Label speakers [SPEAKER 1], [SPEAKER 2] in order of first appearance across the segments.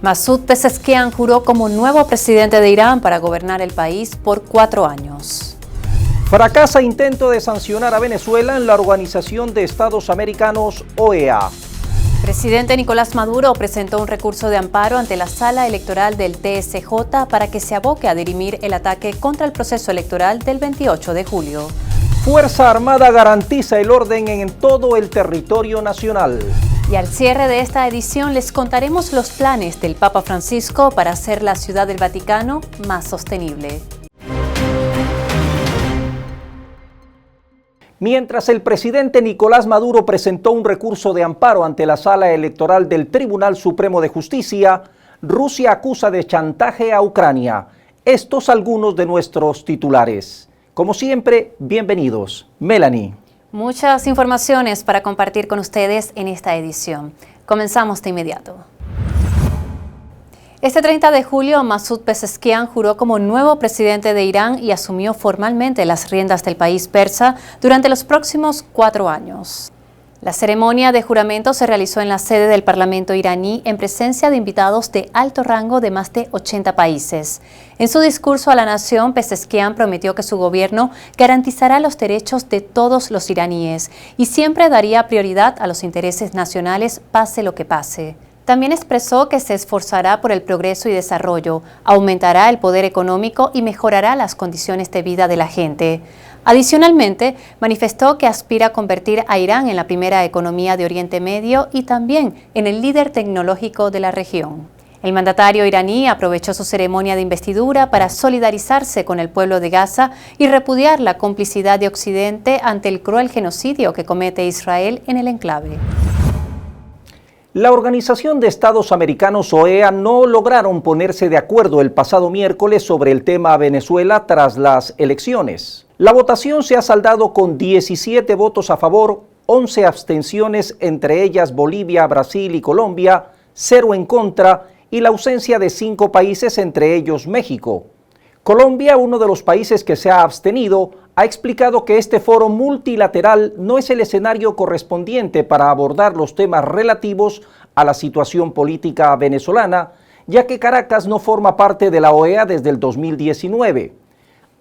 [SPEAKER 1] Masoud Pezeshkian juró como nuevo presidente de Irán para gobernar el país por 4 años.
[SPEAKER 2] Fracasa intento de sancionar a Venezuela en la Organización de Estados Americanos, OEA.
[SPEAKER 1] Presidente Nicolás Maduro presentó un recurso de amparo ante la Sala Electoral del TSJ para que se aboque a dirimir el ataque contra el proceso electoral del 28 de julio.
[SPEAKER 2] Fuerza Armada garantiza el orden en todo el territorio nacional.
[SPEAKER 1] Y al cierre de esta edición les contaremos los planes del Papa Francisco para hacer la Ciudad del Vaticano más sostenible.
[SPEAKER 2] Mientras el presidente Nicolás Maduro presentó un recurso de amparo ante la Sala Electoral del Tribunal Supremo de Justicia, Rusia acusa de chantaje a Ucrania. Estos algunos de nuestros titulares. Como siempre, bienvenidos. Melanie.
[SPEAKER 1] Muchas informaciones para compartir con ustedes en esta edición. Comenzamos de inmediato. Este 30 de julio, Masoud Pezeshkian juró como nuevo presidente de Irán y asumió formalmente las riendas del país persa durante los próximos 4 años. La ceremonia de juramento se realizó en la sede del Parlamento iraní en presencia de invitados de alto rango de más de 80 países. En su discurso a la nación, Pezeshkian prometió que su gobierno garantizará los derechos de todos los iraníes y siempre daría prioridad a los intereses nacionales, pase lo que pase. También expresó que se esforzará por el progreso y desarrollo, aumentará el poder económico y mejorará las condiciones de vida de la gente. Adicionalmente, manifestó que aspira a convertir a Irán en la primera economía de Oriente Medio y también en el líder tecnológico de la región. El mandatario iraní aprovechó su ceremonia de investidura para solidarizarse con el pueblo de Gaza y repudiar la complicidad de Occidente ante el cruel genocidio que comete Israel en el enclave.
[SPEAKER 2] La Organización de Estados Americanos, OEA, no lograron ponerse de acuerdo el pasado miércoles sobre el tema Venezuela tras las elecciones. La votación se ha saldado con 17 votos a favor, 11 abstenciones, entre ellas Bolivia, Brasil y Colombia, 0 en contra y la ausencia de 5 países, entre ellos México. Colombia, uno de los países que se ha abstenido, ha explicado que este foro multilateral no es el escenario correspondiente para abordar los temas relativos a la situación política venezolana, ya que Caracas no forma parte de la OEA desde el 2019.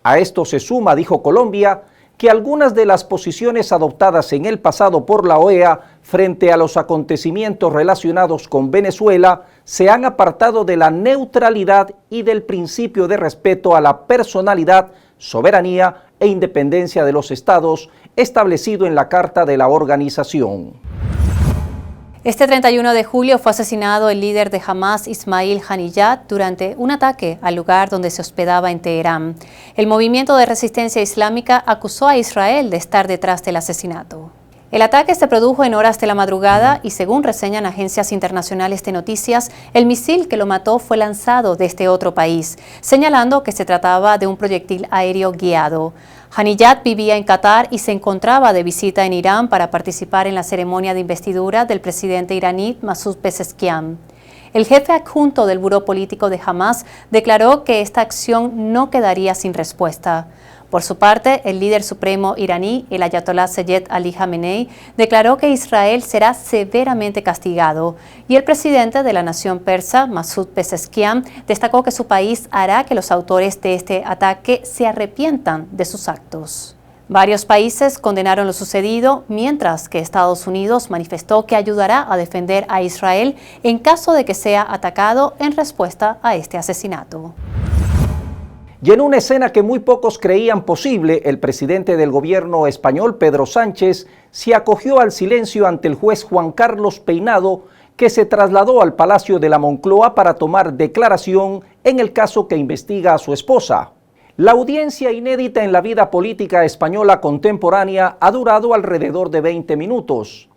[SPEAKER 2] A esto se suma, dijo Colombia, que algunas de las posiciones adoptadas en el pasado por la OEA frente a los acontecimientos relacionados con Venezuela se han apartado de la neutralidad y del principio de respeto a la personalidad, soberanía e independencia de los estados establecido en la Carta de la organización.
[SPEAKER 1] Este 31 de julio fue asesinado el líder de Hamas, Ismail Haniyeh, durante un ataque al lugar donde se hospedaba en Teherán. El movimiento de resistencia islámica acusó a Israel de estar detrás del asesinato. El ataque se produjo en horas de la madrugada y, según reseñan agencias internacionales de noticias, el misil que lo mató fue lanzado desde otro país, señalando que se trataba de un proyectil aéreo guiado. Haniyeh vivía en Qatar y se encontraba de visita en Irán para participar en la ceremonia de investidura del presidente iraní Masoud Pezeshkian. El jefe adjunto del Buró Político de Hamas declaró que esta acción no quedaría sin respuesta. Por su parte, el líder supremo iraní, el ayatolá Seyed Ali Khamenei, declaró que Israel será severamente castigado y el presidente de la nación persa, Masoud Pezeshkian, destacó que su país hará que los autores de este ataque se arrepientan de sus actos. Varios países condenaron lo sucedido, mientras que Estados Unidos manifestó que ayudará a defender a Israel en caso de que sea atacado en respuesta a este asesinato.
[SPEAKER 2] Y en una escena que muy pocos creían posible, el presidente del gobierno español, Pedro Sánchez, se acogió al silencio ante el juez Juan Carlos Peinado, que se trasladó al Palacio de la Moncloa para tomar declaración en el caso que investiga a su esposa. La audiencia inédita en la vida política española contemporánea ha durado alrededor de 20 minutos.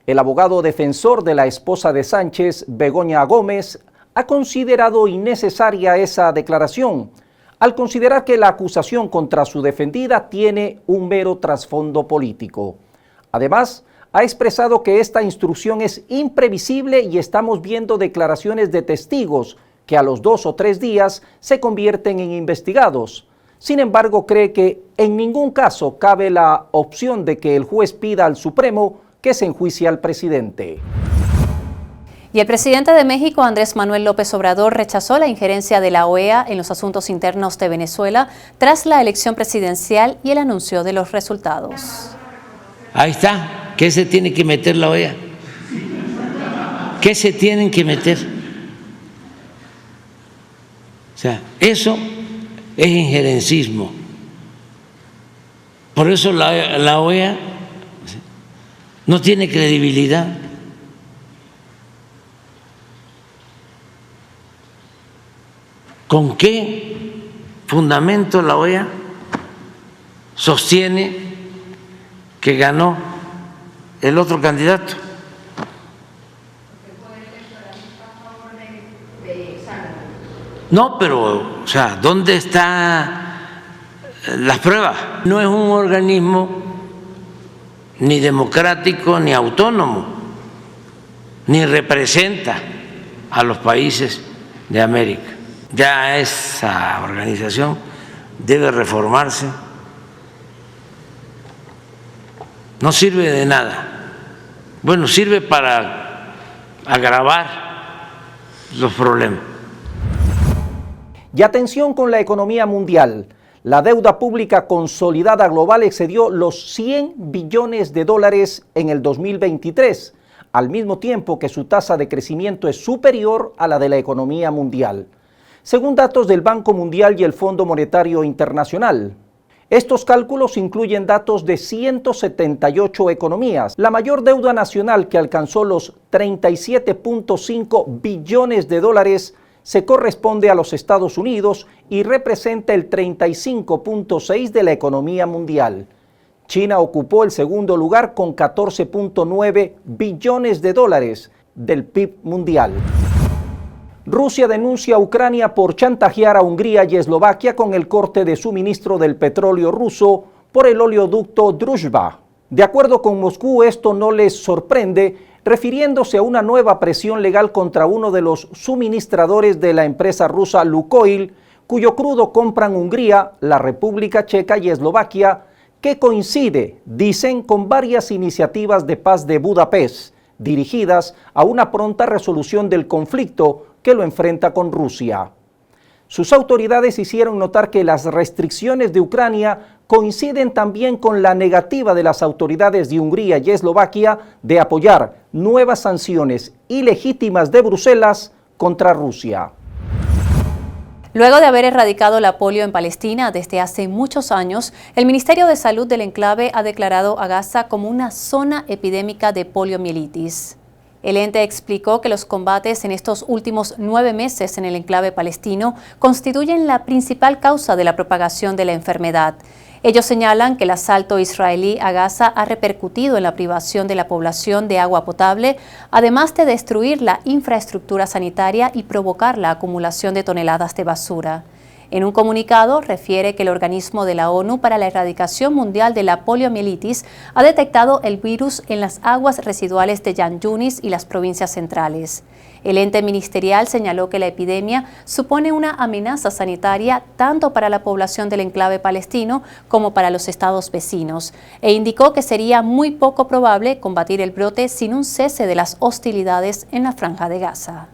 [SPEAKER 2] El abogado defensor de la esposa de Sánchez, Begoña Gómez, ha considerado innecesaria esa declaración, al considerar que la acusación contra su defendida tiene un mero trasfondo político. Además, ha expresado que esta instrucción es imprevisible y estamos viendo declaraciones de testigos que a los 2 o 3 días se convierten en investigados. Sin embargo, cree que en ningún caso cabe la opción de que el juez pida al Supremo que se enjuicie al presidente.
[SPEAKER 1] Y el presidente de México, Andrés Manuel López Obrador, rechazó la injerencia de la OEA en los asuntos internos de Venezuela tras la elección presidencial y el anuncio de los resultados.
[SPEAKER 3] Ahí está. ¿Qué se tiene que meter la OEA? ¿Qué se tienen que meter? O sea, eso es injerencismo. Por eso la OEA no tiene credibilidad. ¿Con qué fundamento la OEA sostiene que ganó el otro candidato? No, pero, o sea, ¿dónde están las pruebas? No es un organismo ni democrático ni autónomo, ni representa a los países de América. Ya esa organización debe reformarse. No sirve de nada. Bueno, sirve para agravar los problemas.
[SPEAKER 2] Y atención con la economía mundial. La deuda pública consolidada global excedió los 100 billones de dólares en el 2023, al mismo tiempo que su tasa de crecimiento es superior a la de la economía mundial, según datos del Banco Mundial y el Fondo Monetario Internacional. Estos cálculos incluyen datos de 178 economías. La mayor deuda nacional, que alcanzó los 37.5 billones de dólares, se corresponde a los Estados Unidos y representa el 35.6% de la economía mundial. China ocupó el segundo lugar con 14.9 billones de dólares del PIB mundial. Rusia denuncia a Ucrania por chantajear a Hungría y Eslovaquia con el corte de suministro del petróleo ruso por el oleoducto Druzhba. De acuerdo con Moscú, esto no les sorprende, refiriéndose a una nueva presión legal contra uno de los suministradores de la empresa rusa Lukoil, cuyo crudo compran Hungría, la República Checa y Eslovaquia, que coincide, dicen, con varias iniciativas de paz de Budapest, dirigidas a una pronta resolución del conflicto que lo enfrenta con Rusia. Sus autoridades hicieron notar que las restricciones de Ucrania coinciden también con la negativa de las autoridades de Hungría y Eslovaquia de apoyar nuevas sanciones ilegítimas de Bruselas contra Rusia.
[SPEAKER 1] Luego de haber erradicado la polio en Palestina desde hace muchos años, el Ministerio de Salud del enclave ha declarado a Gaza como una zona epidémica de poliomielitis. El ente explicó que los combates en estos últimos 9 meses en el enclave palestino constituyen la principal causa de la propagación de la enfermedad. Ellos señalan que el asalto israelí a Gaza ha repercutido en la privación de la población de agua potable, además de destruir la infraestructura sanitaria y provocar la acumulación de toneladas de basura. En un comunicado refiere que el organismo de la ONU para la Erradicación Mundial de la Poliomielitis ha detectado el virus en las aguas residuales de Yan Yunis y las provincias centrales. El ente ministerial señaló que la epidemia supone una amenaza sanitaria tanto para la población del enclave palestino como para los estados vecinos, e indicó que sería muy poco probable combatir el brote sin un cese de las hostilidades en la Franja de Gaza.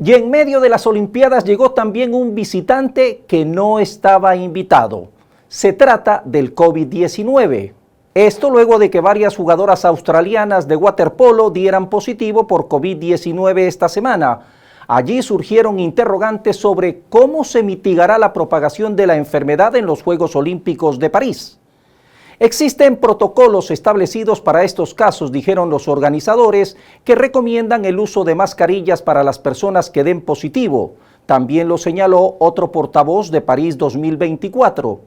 [SPEAKER 2] Y en medio de las Olimpiadas llegó también un visitante que no estaba invitado. Se trata del COVID-19. Esto luego de que varias jugadoras australianas de waterpolo dieran positivo por COVID-19 esta semana. Allí surgieron interrogantes sobre cómo se mitigará la propagación de la enfermedad en los Juegos Olímpicos de París. Existen protocolos establecidos para estos casos, dijeron los organizadores, que recomiendan el uso de mascarillas para las personas que den positivo. También lo señaló otro portavoz de París 2024.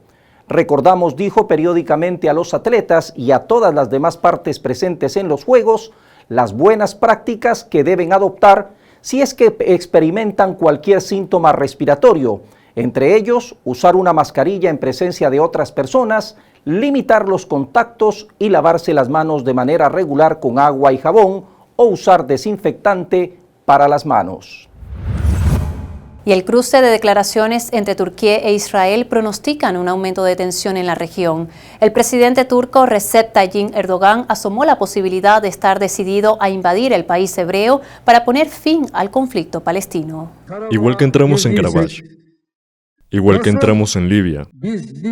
[SPEAKER 2] Recordamos, dijo, periódicamente a los atletas y a todas las demás partes presentes en los Juegos las buenas prácticas que deben adoptar si es que experimentan cualquier síntoma respiratorio, entre ellos usar una mascarilla en presencia de otras personas, limitar los contactos y lavarse las manos de manera regular con agua y jabón o usar desinfectante para las manos.
[SPEAKER 1] Y el cruce de declaraciones entre Turquía e Israel pronostican un aumento de tensión en la región. El presidente turco Recep Tayyip Erdogan asomó la posibilidad de estar decidido a invadir el país hebreo para poner fin al conflicto palestino.
[SPEAKER 4] Igual que entramos en Karabaj, igual que entramos en Libia,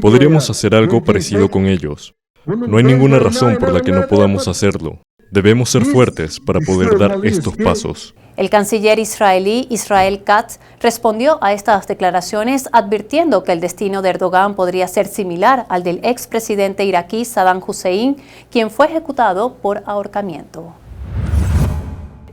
[SPEAKER 4] podríamos hacer algo parecido con ellos. No hay ninguna razón por la que no podamos hacerlo. Debemos ser fuertes para poder dar estos pasos.
[SPEAKER 1] El canciller israelí Israel Katz respondió a estas declaraciones advirtiendo que el destino de Erdogan podría ser similar al del expresidente iraquí Saddam Hussein, quien fue ejecutado por ahorcamiento.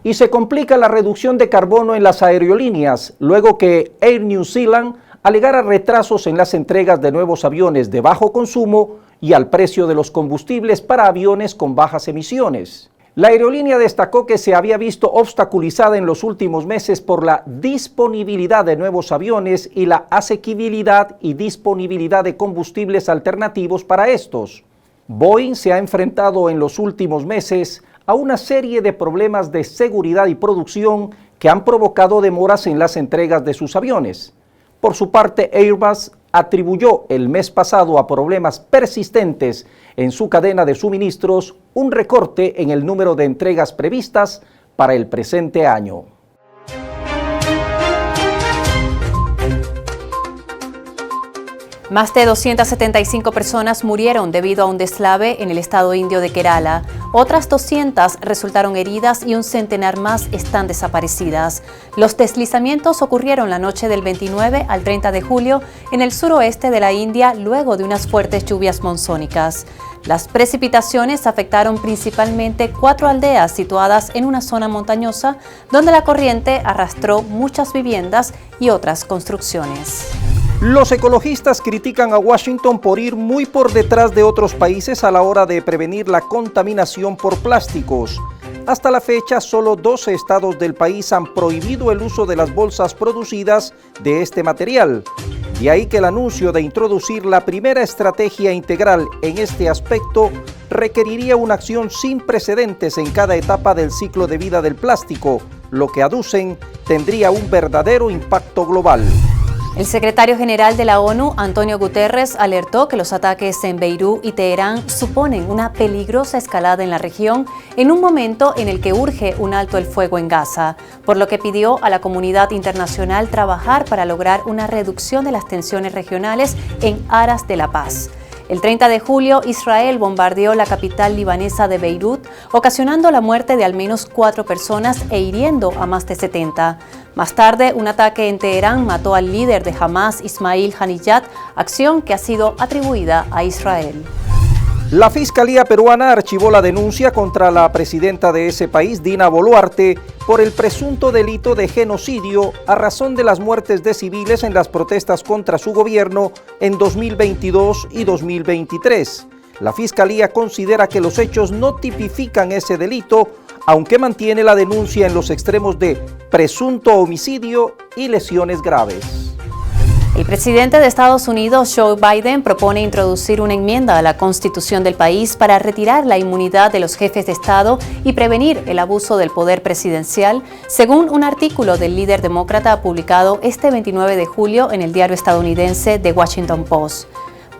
[SPEAKER 2] Y se complica la reducción de carbono en las aerolíneas, luego que Air New Zealand alegara retrasos en las entregas de nuevos aviones de bajo consumo y al precio de los combustibles para aviones con bajas emisiones. La aerolínea destacó que se había visto obstaculizada en los últimos meses por la disponibilidad de nuevos aviones y la asequibilidad y disponibilidad de combustibles alternativos para estos. Boeing se ha enfrentado en los últimos meses a una serie de problemas de seguridad y producción que han provocado demoras en las entregas de sus aviones. Por su parte, Airbus atribuyó el mes pasado a problemas persistentes en su cadena de suministros un recorte en el número de entregas previstas para el presente año.
[SPEAKER 1] Más de 275 personas murieron debido a un deslave en el estado indio de Kerala. Otras 200 resultaron heridas y un centenar más están desaparecidas. Los deslizamientos ocurrieron la noche del 29 al 30 de julio en el suroeste de la India luego de unas fuertes lluvias monzónicas. Las precipitaciones afectaron principalmente 4 aldeas situadas en una zona montañosa donde la corriente arrastró muchas viviendas y otras construcciones.
[SPEAKER 2] Los ecologistas critican a Washington por ir muy por detrás de otros países a la hora de prevenir la contaminación por plásticos. Hasta la fecha, solo 12 estados del país han prohibido el uso de las bolsas producidas de este material. De ahí que el anuncio de introducir la primera estrategia integral en este aspecto requeriría una acción sin precedentes en cada etapa del ciclo de vida del plástico, lo que aducen tendría un verdadero impacto global.
[SPEAKER 1] El secretario general de la ONU, Antonio Guterres, alertó que los ataques en Beirut y Teherán suponen una peligrosa escalada en la región en un momento en el que urge un alto el fuego en Gaza, por lo que pidió a la comunidad internacional trabajar para lograr una reducción de las tensiones regionales en aras de la paz. El 30 de julio, Israel bombardeó la capital libanesa de Beirut, ocasionando la muerte de al menos 4 personas e hiriendo a más de 70. Más tarde, un ataque en Teherán mató al líder de Hamas, Ismail Haniyeh, acción que ha sido atribuida a Israel.
[SPEAKER 2] La Fiscalía peruana archivó la denuncia contra la presidenta de ese país, Dina Boluarte, por el presunto delito de genocidio a razón de las muertes de civiles en las protestas contra su gobierno en 2022 y 2023. La Fiscalía considera que los hechos no tipifican ese delito, aunque mantiene la denuncia en los extremos de presunto homicidio y lesiones graves.
[SPEAKER 1] El presidente de Estados Unidos, Joe Biden, propone introducir una enmienda a la Constitución del país para retirar la inmunidad de los jefes de Estado y prevenir el abuso del poder presidencial, según un artículo del líder demócrata publicado este 29 de julio en el diario estadounidense The Washington Post.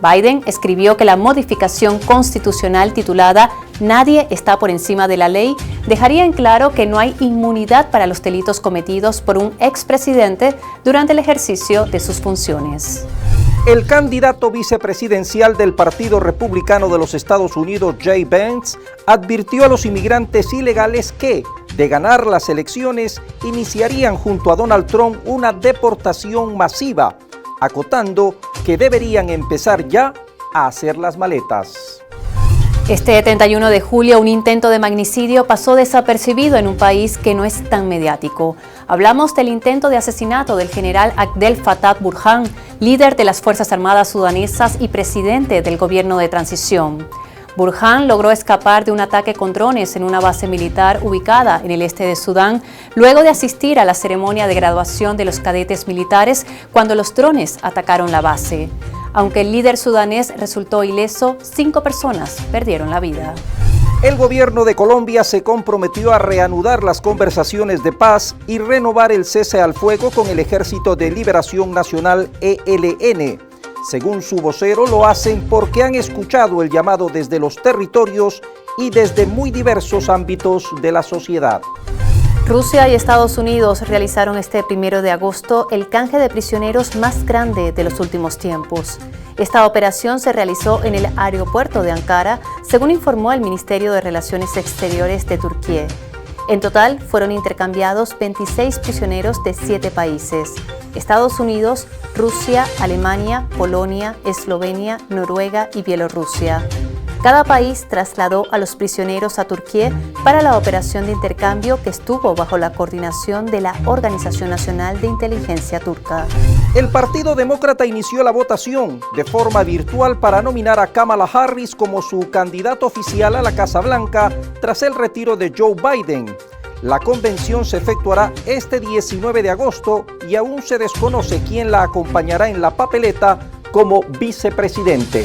[SPEAKER 1] Biden escribió que la modificación constitucional titulada "Nadie está por encima de la ley" dejaría en claro que no hay inmunidad para los delitos cometidos por un expresidente durante el ejercicio de sus funciones.
[SPEAKER 2] El candidato vicepresidencial del Partido Republicano de los Estados Unidos, Jay Vance, advirtió a los inmigrantes ilegales que, de ganar las elecciones, iniciarían junto a Donald Trump una deportación masiva, acotando que deberían empezar ya a hacer las maletas.
[SPEAKER 1] Este 31 de julio, un intento de magnicidio pasó desapercibido en un país que no es tan mediático. Hablamos del intento de asesinato del general Abdel Fattah Burhan, líder de las Fuerzas Armadas sudanesas y presidente del gobierno de transición. Burhan logró escapar de un ataque con drones en una base militar ubicada en el este de Sudán, luego de asistir a la ceremonia de graduación de los cadetes militares cuando los drones atacaron la base. Aunque el líder sudanés resultó ileso, 5 personas perdieron la vida.
[SPEAKER 2] El gobierno de Colombia se comprometió a reanudar las conversaciones de paz y renovar el cese al fuego con el Ejército de Liberación Nacional ELN. Según su vocero, lo hacen porque han escuchado el llamado desde los territorios y desde muy diversos ámbitos de la sociedad.
[SPEAKER 1] Rusia y Estados Unidos realizaron este 1 de agosto el canje de prisioneros más grande de los últimos tiempos. Esta operación se realizó en el aeropuerto de Ankara, según informó el Ministerio de Relaciones Exteriores de Turquía. En total, fueron intercambiados 26 prisioneros de 7 países: Estados Unidos, Rusia, Alemania, Polonia, Eslovenia, Noruega y Bielorrusia. Cada país trasladó a los prisioneros a Turquía para la operación de intercambio que estuvo bajo la coordinación de la Organización Nacional de Inteligencia Turca.
[SPEAKER 2] El Partido Demócrata inició la votación de forma virtual para nominar a Kamala Harris como su candidato oficial a la Casa Blanca tras el retiro de Joe Biden. La convención se efectuará este 19 de agosto y aún se desconoce quién la acompañará en la papeleta como vicepresidente.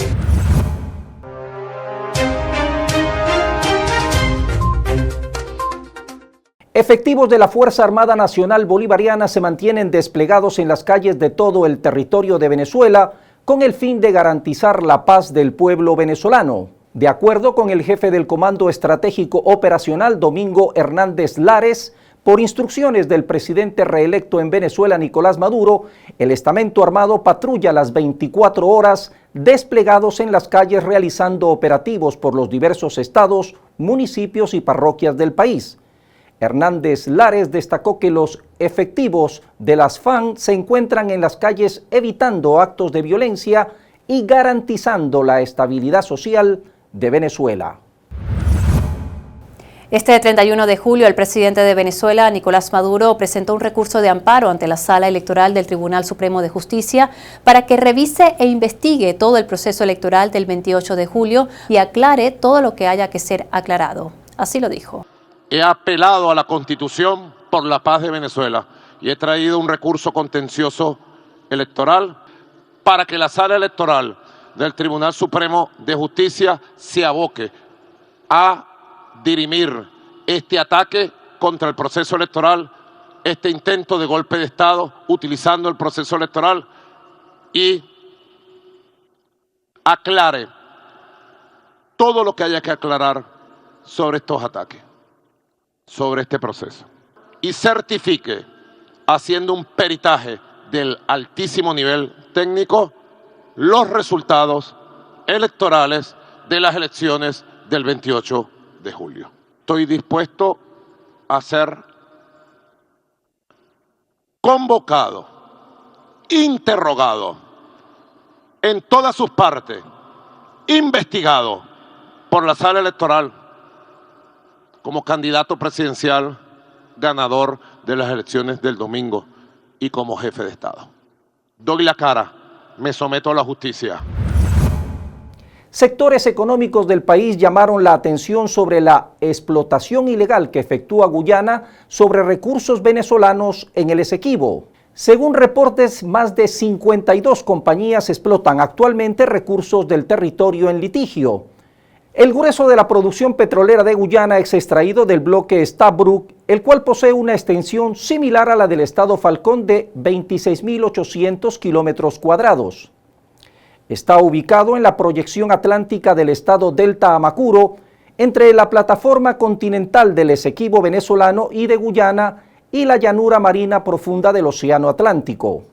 [SPEAKER 2] Efectivos de la Fuerza Armada Nacional Bolivariana se mantienen desplegados en las calles de todo el territorio de Venezuela con el fin de garantizar la paz del pueblo venezolano. De acuerdo con el jefe del Comando Estratégico Operacional, Domingo Hernández Lares, por instrucciones del presidente reelecto en Venezuela, Nicolás Maduro, el estamento armado patrulla las 24 horas desplegados en las calles realizando operativos por los diversos estados, municipios y parroquias del país. Hernández Lares destacó que los efectivos de las FARC se encuentran en las calles evitando actos de violencia y garantizando la estabilidad social de Venezuela.
[SPEAKER 1] Este 31 de julio, el presidente de Venezuela, Nicolás Maduro, presentó un recurso de amparo ante la Sala Electoral del Tribunal Supremo de Justicia para que revise e investigue todo el proceso electoral del 28 de julio y aclare todo lo que haya que ser aclarado. Así lo dijo.
[SPEAKER 5] He apelado a la Constitución por la paz de Venezuela y he traído un recurso contencioso electoral para que la Sala Electoral del Tribunal Supremo de Justicia se aboque a dirimir este ataque contra el proceso electoral, este intento de golpe de Estado utilizando el proceso electoral y aclare todo lo que haya que aclarar sobre estos ataques, sobre este proceso, y certifique, haciendo un peritaje del altísimo nivel técnico, los resultados electorales de las elecciones del 28 de julio. Estoy dispuesto a ser convocado, interrogado en todas sus partes, investigado por la Sala Electoral como candidato presidencial ganador de las elecciones del domingo y como jefe de Estado. Doy la cara, me someto a la justicia.
[SPEAKER 2] Sectores económicos del país llamaron la atención sobre la explotación ilegal que efectúa Guyana sobre recursos venezolanos en el Esequibo. Según reportes, más de 52 compañías explotan actualmente recursos del territorio en litigio. El grueso de la producción petrolera de Guyana es extraído del bloque Stabroek, el cual posee una extensión similar a la del estado Falcón de 26.800 kilómetros cuadrados. Está ubicado en la proyección atlántica del estado Delta Amacuro, entre la plataforma continental del Esequibo venezolano y de Guyana y la llanura marina profunda del Océano Atlántico.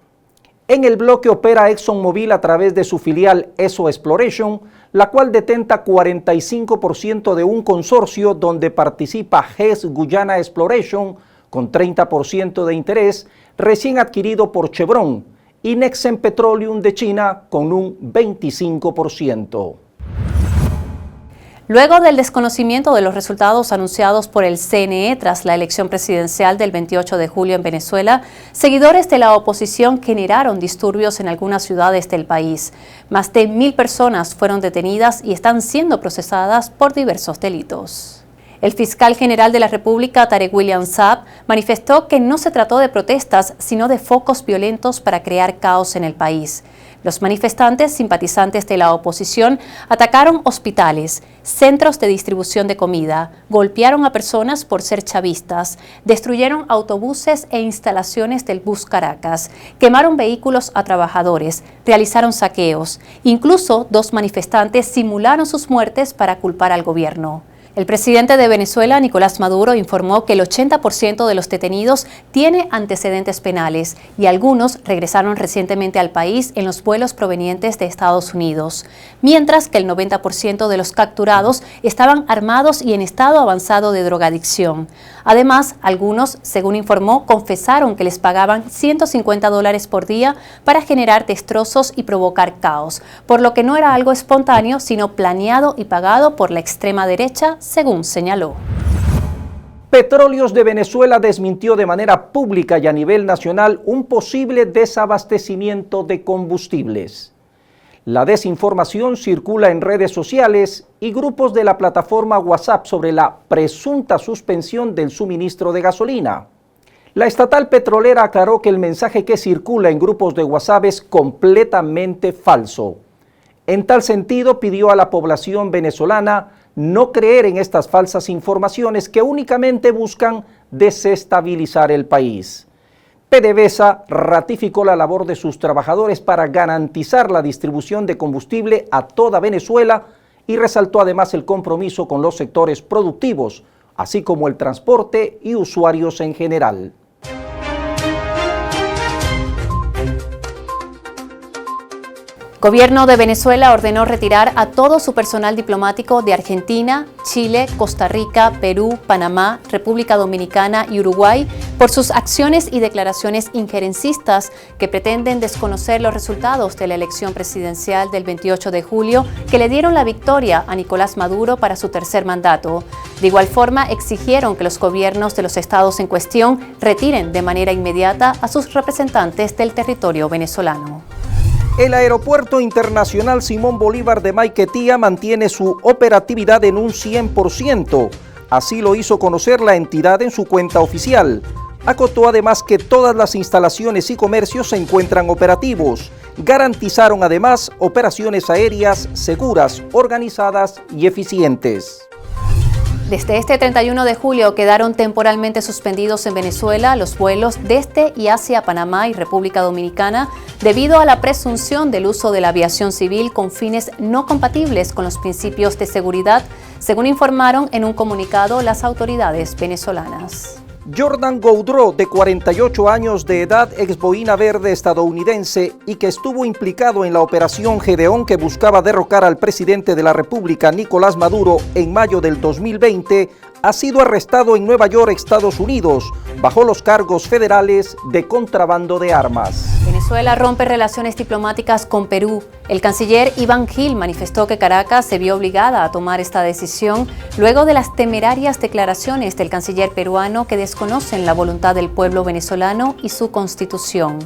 [SPEAKER 2] En el bloque opera ExxonMobil a través de su filial ESO Exploration, la cual detenta 45% de un consorcio donde participa Hess Guyana Exploration con 30% de interés, recién adquirido por Chevron, y Nexen Petroleum de China con un 25%.
[SPEAKER 1] Luego del desconocimiento de los resultados anunciados por el CNE tras la elección presidencial del 28 de julio en Venezuela, seguidores de la oposición generaron disturbios en algunas ciudades del país. Más de 1000 personas fueron detenidas y están siendo procesadas por diversos delitos. El fiscal general de la República, Tarek William Saab, manifestó que no se trató de protestas, sino de focos violentos para crear caos en el país. Los manifestantes, simpatizantes de la oposición, atacaron hospitales, centros de distribución de comida, golpearon a personas por ser chavistas, destruyeron autobuses e instalaciones del Bus Caracas, quemaron vehículos a trabajadores, realizaron saqueos. Incluso 2 manifestantes simularon sus muertes para culpar al gobierno. El presidente de Venezuela, Nicolás Maduro, informó que el 80% de los detenidos tiene antecedentes penales y algunos regresaron recientemente al país en los vuelos provenientes de Estados Unidos, mientras que el 90% de los capturados estaban armados y en estado avanzado de drogadicción. Además, algunos, según informó, confesaron que les pagaban $150 por día para generar destrozos y provocar caos, por lo que no era algo espontáneo, sino planeado y pagado por la extrema derecha, según señaló.
[SPEAKER 2] Petróleos de Venezuela desmintió de manera pública y a nivel nacional un posible desabastecimiento de combustibles. La desinformación circula en redes sociales y grupos de la plataforma WhatsApp sobre la presunta suspensión del suministro de gasolina. La estatal petrolera aclaró que el mensaje que circula en grupos de WhatsApp es completamente falso. En tal sentido, pidió a la población venezolana no creer en estas falsas informaciones que únicamente buscan desestabilizar el país. PDVSA ratificó la labor de sus trabajadores para garantizar la distribución de combustible a toda Venezuela y resaltó además el compromiso con los sectores productivos, así como el transporte y usuarios en general.
[SPEAKER 1] Gobierno de Venezuela ordenó retirar a todo su personal diplomático de Argentina, Chile, Costa Rica, Perú, Panamá, República Dominicana y Uruguay por sus acciones y declaraciones injerencistas que pretenden desconocer los resultados de la elección presidencial del 28 de julio que le dieron la victoria a Nicolás Maduro para su tercer mandato. De igual forma, exigieron que los gobiernos de los estados en cuestión retiren de manera inmediata a sus representantes del territorio venezolano.
[SPEAKER 2] El Aeropuerto Internacional Simón Bolívar de Maiquetía mantiene su operatividad en un 100%. Así lo hizo conocer la entidad en su cuenta oficial. Acotó además que todas las instalaciones y comercios se encuentran operativos. Garantizaron además operaciones aéreas seguras, organizadas y eficientes.
[SPEAKER 1] Desde este 31 de julio quedaron temporalmente suspendidos en Venezuela los vuelos desde y hacia Panamá y República Dominicana debido a la presunción del uso de la aviación civil con fines no compatibles con los principios de seguridad, según informaron en un comunicado las autoridades venezolanas.
[SPEAKER 2] Jordan Goudreau, de 48 años de edad, ex boina verde estadounidense y que estuvo implicado en la operación Gedeón que buscaba derrocar al presidente de la República, Nicolás Maduro, en mayo del 2020, ha sido arrestado en Nueva York, Estados Unidos, bajo los cargos federales de contrabando de armas.
[SPEAKER 1] Venezuela rompe relaciones diplomáticas con Perú. El canciller Iván Gil manifestó que Caracas se vio obligada a tomar esta decisión luego de las temerarias declaraciones del canciller peruano que desconocen la voluntad del pueblo venezolano y su constitución.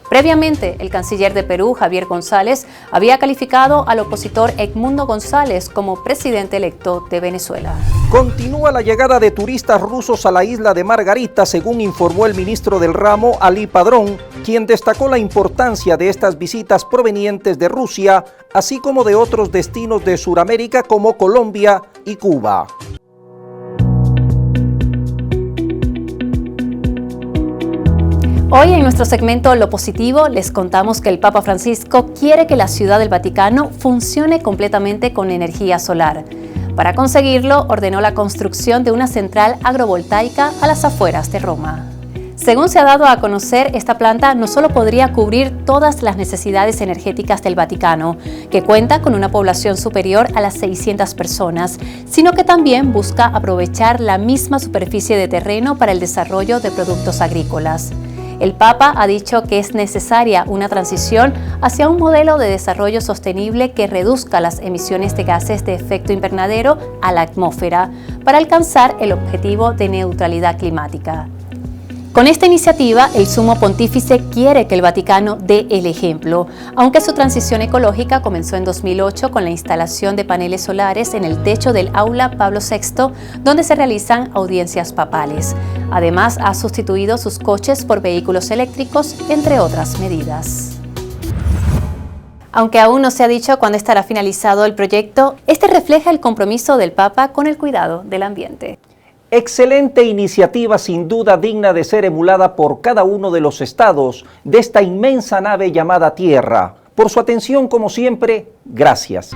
[SPEAKER 1] Previamente, el canciller de Perú, Javier González, había calificado al opositor Edmundo González como presidente electo de Venezuela.
[SPEAKER 2] Continúa la llegada de turistas rusos a la isla de Margarita, según informó el ministro del ramo, Ali Padrón, quien destacó la importancia de estas visitas provenientes de Rusia, así como de otros destinos de Sudamérica como Colombia y Cuba.
[SPEAKER 1] Hoy en nuestro segmento Lo Positivo les contamos que el Papa Francisco quiere que la Ciudad del Vaticano funcione completamente con energía solar. Para conseguirlo, ordenó la construcción de una central agrovoltaica a las afueras de Roma. Según se ha dado a conocer, esta planta no solo podría cubrir todas las necesidades energéticas del Vaticano, que cuenta con una población superior a las 600 personas, sino que también busca aprovechar la misma superficie de terreno para el desarrollo de productos agrícolas. El Papa ha dicho que es necesaria una transición hacia un modelo de desarrollo sostenible que reduzca las emisiones de gases de efecto invernadero a la atmósfera para alcanzar el objetivo de neutralidad climática. Con esta iniciativa, el Sumo Pontífice quiere que el Vaticano dé el ejemplo, aunque su transición ecológica comenzó en 2008 con la instalación de paneles solares en el techo del Aula Pablo VI, donde se realizan audiencias papales. Además, ha sustituido sus coches por vehículos eléctricos, entre otras medidas. Aunque aún no se ha dicho cuándo estará finalizado el proyecto, este refleja el compromiso del Papa con el cuidado del ambiente.
[SPEAKER 2] Excelente iniciativa, sin duda digna de ser emulada por cada uno de los estados de esta inmensa nave llamada Tierra. Por su atención, como siempre, gracias.